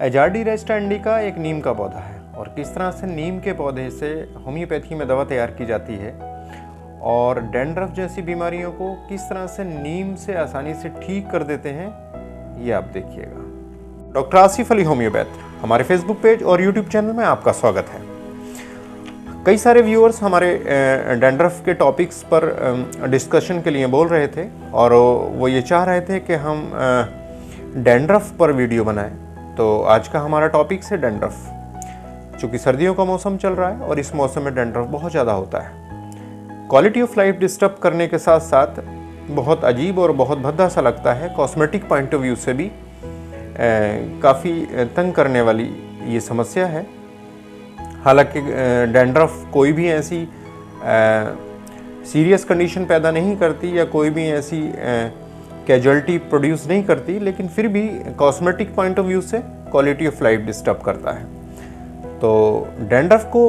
एजार्डी Resta indica एक नीम का पौधा है और किस तरह से नीम के पौधे से होम्योपैथी में दवा तैयार की जाती है और डैंड्रफ जैसी बीमारियों को किस तरह से नीम से आसानी से ठीक कर देते हैं, ये आप देखिएगा। डॉक्टर आसिफ अली होम्योपैथ हमारे फेसबुक पेज और यूट्यूब चैनल में आपका स्वागत है। कई सारे व्यूअर्स हमारे डैंड्रफ के टॉपिक्स पर डिस्कशन के लिए बोल रहे थे और वो ये चाह रहे थे कि हम डैंड्रफ पर वीडियो बनाएं। तो आज का हमारा टॉपिक है डैंड्रफ। चूँकि सर्दियों का मौसम चल रहा है और इस मौसम में डैंड्रफ बहुत ज़्यादा होता है। क्वालिटी ऑफ लाइफ डिस्टर्ब करने के साथ साथ बहुत अजीब और बहुत भद्दा सा लगता है। कॉस्मेटिक पॉइंट ऑफ व्यू से भी काफ़ी तंग करने वाली ये समस्या है। हालांकि डैंड्रफ कोई भी ऐसी सीरियस कंडीशन पैदा नहीं करती या कोई भी ऐसी कैजुअलिटी प्रोड्यूस नहीं करती, लेकिन फिर भी कॉस्मेटिक पॉइंट ऑफ व्यू से क्वालिटी ऑफ लाइफ डिस्टर्ब करता है। तो डैंड्रफ को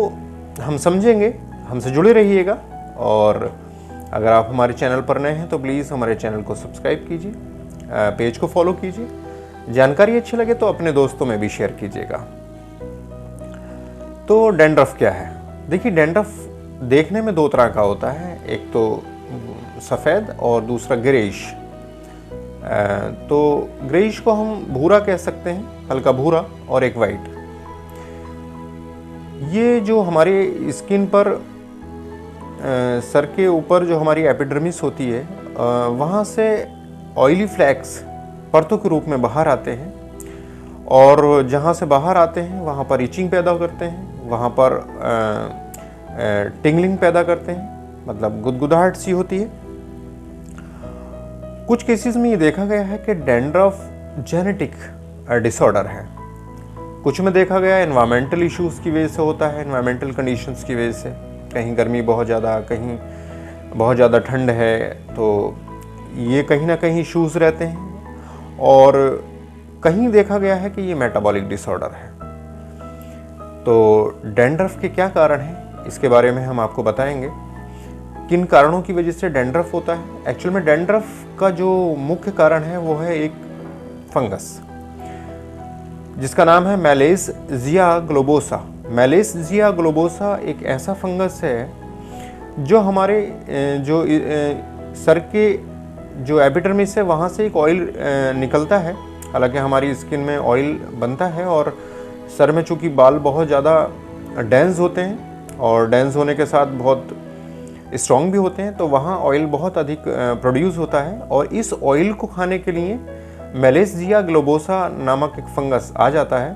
हम समझेंगे, हमसे जुड़े रहिएगा। और अगर आप हमारे चैनल पर नए हैं तो प्लीज़ हमारे चैनल को सब्सक्राइब कीजिए, पेज को फॉलो कीजिए। जानकारी अच्छी लगे तो अपने दोस्तों में भी शेयर कीजिएगा। तो डैंड्रफ क्या है? देखिए, डैंड्रफ देखने में दो तरह का होता है, एक तो सफ़ेद और दूसरा ग्रेइश। तो ग्रेइश को हम भूरा कह सकते हैं, हल्का भूरा, और एक वाइट। ये जो हमारे स्किन पर सर के ऊपर जो हमारी एपिडर्मिस होती है वहाँ से ऑयली फ्लैक्स परतों के रूप में बाहर आते हैं और जहाँ से बाहर आते हैं वहाँ पर इचिंग पैदा करते हैं, वहाँ पर टिंगलिंग पैदा करते हैं, मतलब गुदगुदाहट सी होती है। कुछ केसेस में ये देखा गया है कि डैंड्रफ जेनेटिक डिसऑर्डर है। कुछ में देखा गया एनवायरमेंटल इश्यूज़ की वजह से होता है, एनवायरमेंटल कंडीशंस की वजह से। कहीं गर्मी बहुत ज़्यादा, कहीं बहुत ज़्यादा ठंड है, तो ये कहीं ना कहीं इश्यूज़ रहते हैं। और कहीं देखा गया है कि ये मेटाबॉलिक डिसऑर्डर है। तो डैंड्रफ के क्या कारण हैं, इसके बारे में हम आपको बताएंगे। किन कारणों की वजह से डैंड्रफ होता है। एक्चुअल में डैंड्रफ का जो मुख्य कारण है वो है एक फंगस जिसका नाम है मैलेशिया ग्लोबोसा। मैलेशिया ग्लोबोसा एक ऐसा फंगस है जो हमारे जो सर के जो एपिडर्मिस है वहाँ से एक ऑयल निकलता है। हालांकि हमारी स्किन में ऑयल बनता है और सर में चूँकि बाल बहुत ज़्यादा डेंस होते हैं और डेंस होने के साथ बहुत स्ट्रॉन्ग भी होते हैं, तो वहाँ ऑयल बहुत अधिक प्रोड्यूस होता है और इस ऑयल को खाने के लिए मैलेशिया ग्लोबोसा नामक एक फंगस आ जाता है।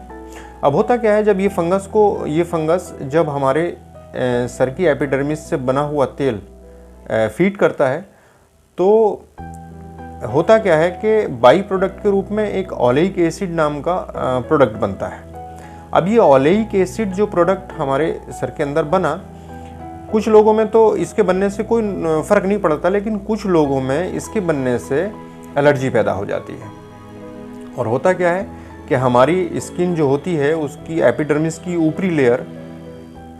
अब होता क्या है, जब ये फंगस जब हमारे सर की एपिडर्मिस से बना हुआ तेल फीड करता है, तो होता क्या है कि बाई प्रोडक्ट के रूप में एक ओलेइक एसिड नाम का प्रोडक्ट बनता है। अब ये ओलेइक एसिड जो प्रोडक्ट हमारे सर के अंदर बना, कुछ लोगों में तो इसके बनने से कोई फ़र्क नहीं पड़ता, लेकिन कुछ लोगों में इसके बनने से एलर्जी पैदा हो जाती है। और होता क्या है कि हमारी स्किन जो होती है उसकी एपिडर्मिस की ऊपरी लेयर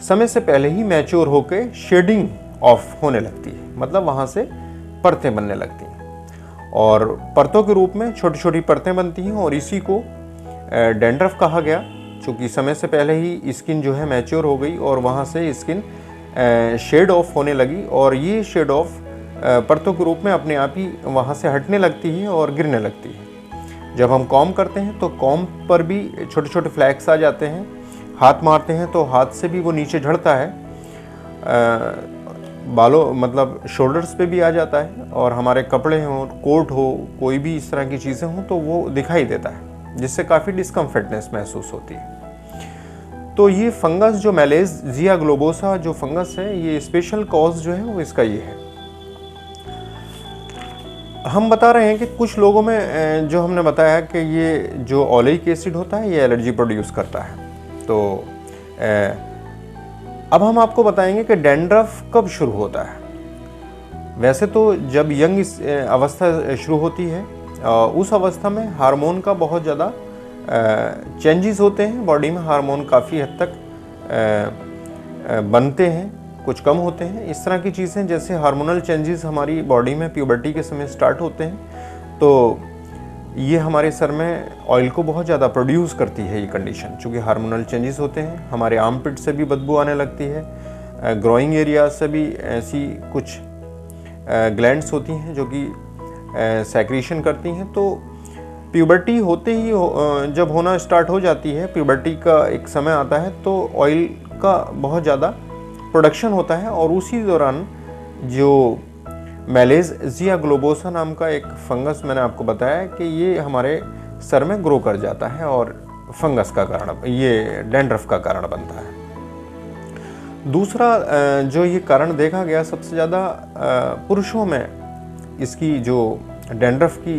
समय से पहले ही मैच्योर होकर शेडिंग ऑफ होने लगती है, मतलब वहाँ से परतें बनने लगती हैं और परतों के रूप में छोटी छोटी परतें बनती हैं और इसी को डैंड्रफ कहा गया। चूँकि समय से पहले ही स्किन जो है मैच्योर हो गई और वहाँ से स्किन शेड ऑफ होने लगी और ये शेड ऑफ परतों के रूप में अपने आप ही वहाँ से हटने लगती है और गिरने लगती है। जब हम कॉम्ब करते हैं तो कॉम्ब पर भी छोटे छोटे फ्लैक्स आ जाते हैं। हाथ मारते हैं तो हाथ से भी वो नीचे झड़ता है, बालों मतलब शोल्डर्स पे भी आ जाता है और हमारे कपड़े हों, कोट हो, कोई भी इस तरह की चीज़ें हों तो वो दिखाई देता है, जिससे काफ़ी डिस्कम्फर्टनेस महसूस होती है। तो ये फंगस जो मैलेशिया ग्लोबोसा जो फंगस है, ये स्पेशल कॉज जो है वो इसका ये है। हम बता रहे हैं कि कुछ लोगों में जो हमने बताया कि ये जो ओलेइक एसिड होता है ये एलर्जी प्रोड्यूस करता है। तो अब हम आपको बताएंगे कि डैंड्रफ कब शुरू होता है। वैसे तो जब यंग अवस्था शुरू होती है, उस अवस्था में हार्मोन का बहुत ज़्यादा चेंजेस होते हैं बॉडी में। हार्मोन काफ़ी हद तक बनते हैं, कुछ कम होते हैं, इस तरह की चीज़ें। जैसे हार्मोनल चेंजेस हमारी बॉडी में प्यूबर्टी के समय स्टार्ट होते हैं, तो ये हमारे सर में ऑयल को बहुत ज़्यादा प्रोड्यूस करती है ये कंडीशन, चूँकि हार्मोनल चेंजेस होते हैं। हमारे आर्म पिट से भी बदबू आने लगती है, ग्रोइंग एरिया से भी ऐसी कुछ ग्लैंड्स होती हैं जो कि सेक्रीशन करती हैं। तो प्यूबर्टी होते ही जब होना स्टार्ट हो जाती है, प्यूबर्टी का एक समय आता है तो ऑयल का बहुत ज़्यादा प्रोडक्शन होता है, और उसी दौरान जो मेलेजिया ग्लोबोसा नाम का एक फंगस मैंने आपको बताया कि ये हमारे सर में ग्रो कर जाता है और फंगस का कारण, ये डैंड्रफ का कारण बनता है। दूसरा जो ये कारण देखा गया सबसे ज़्यादा पुरुषों में इसकी जो डैंड्रफ की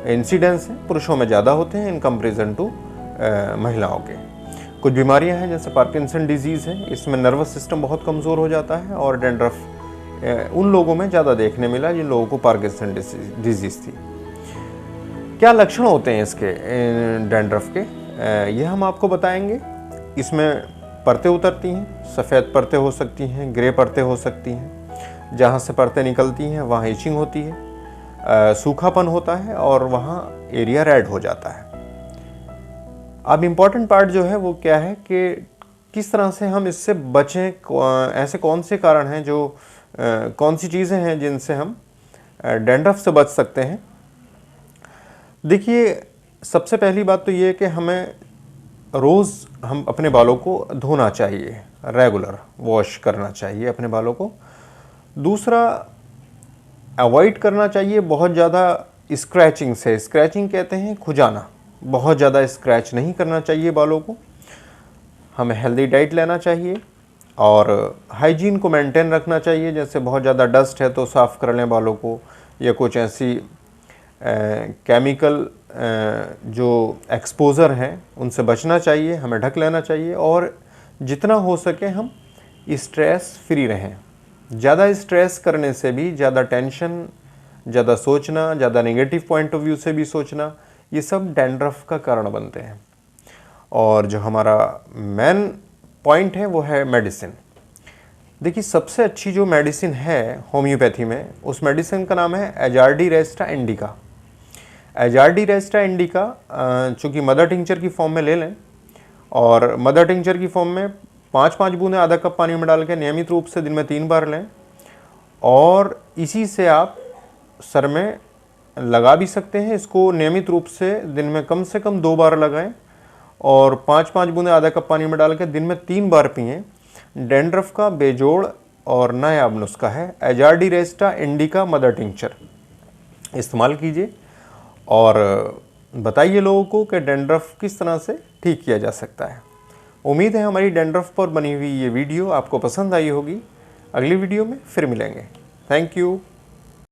इंसिडेंस है पुरुषों में ज़्यादा होते हैं इन कंपेरिजन टू महिलाओं के। कुछ बीमारियां हैं जैसे पार्किंसन डिजीज़ है, इसमें नर्वस सिस्टम बहुत कमज़ोर हो जाता है, और डैंड्रफ उन लोगों में ज़्यादा देखने मिला जिन लोगों को पार्किंसन डिजीज़ थी। क्या लक्षण होते हैं इसके डैंड्रफ के, ये हम आपको बताएंगे। इसमें परतें उतरती हैं, सफ़ेद परतें हो सकती हैं, ग्रे परतें हो सकती हैं। जहाँ से परतें निकलती हैं वहाँ इचिंग होती है, सूखापन होता है और वहाँ एरिया रेड हो जाता है। अब इम्पॉर्टेंट पार्ट जो है वो क्या है कि किस तरह से हम इससे बचें, ऐसे कौन से कारण हैं जो कौन सी चीज़ें हैं जिनसे हम डैंड्रफ से बच सकते हैं। देखिए, सबसे पहली बात तो ये है कि हमें रोज़ हम अपने बालों को धोना चाहिए, रेगुलर वॉश करना चाहिए अपने बालों को। दूसरा, अवॉइड करना चाहिए बहुत ज़्यादा स्क्रैचिंग से, स्क्रैचिंग कहते हैं खुजाना, बहुत ज़्यादा स्क्रैच नहीं करना चाहिए बालों को। हमें हेल्दी डाइट लेना चाहिए और हाइजीन को मेंटेन रखना चाहिए, जैसे बहुत ज़्यादा डस्ट है तो साफ़ कर लें बालों को, या कुछ ऐसी केमिकल जो एक्सपोज़र हैं उनसे बचना चाहिए, हमें ढक लेना चाहिए। और जितना हो सके हम स्ट्रेस फ्री रहें। ज़्यादा स्ट्रेस करने से भी, ज़्यादा टेंशन, ज़्यादा सोचना, ज़्यादा नेगेटिव पॉइंट ऑफ व्यू से भी सोचना, ये सब डैंड्रफ का कारण बनते हैं। और जो हमारा मेन पॉइंट है वो है मेडिसिन। देखिए, सबसे अच्छी जो मेडिसिन है होम्योपैथी में, उस मेडिसिन का नाम है एजार्डी रेस्टा इंडिका। एजार्डी रेस्टा इंडिका चूँकि मदर टिंचर की फॉर्म में ले लें, और मदर टिंचर की फॉर्म में 5-5 बूंदें आधा कप पानी में डाल के नियमित रूप से दिन में 3 बार लें, और इसी से आप सर में लगा भी सकते हैं। इसको नियमित रूप से दिन में कम से कम 2 बार लगाएं, और 5-5 बूंदें आधा कप पानी में डाल के दिन में 3 बार पिएं। डैंड्रफ का बेजोड़ और नायाब नुस्खा है एजार्डी रेस्टा इंडिका मदर टिंचर, इस्तेमाल कीजिए और बताइए लोगों को कि डैंड्रफ किस तरह से ठीक किया जा सकता है। उम्मीद है हमारी डैंड्रफ पर बनी हुई ये वीडियो आपको पसंद आई होगी। अगली वीडियो में फिर मिलेंगे। Thank you.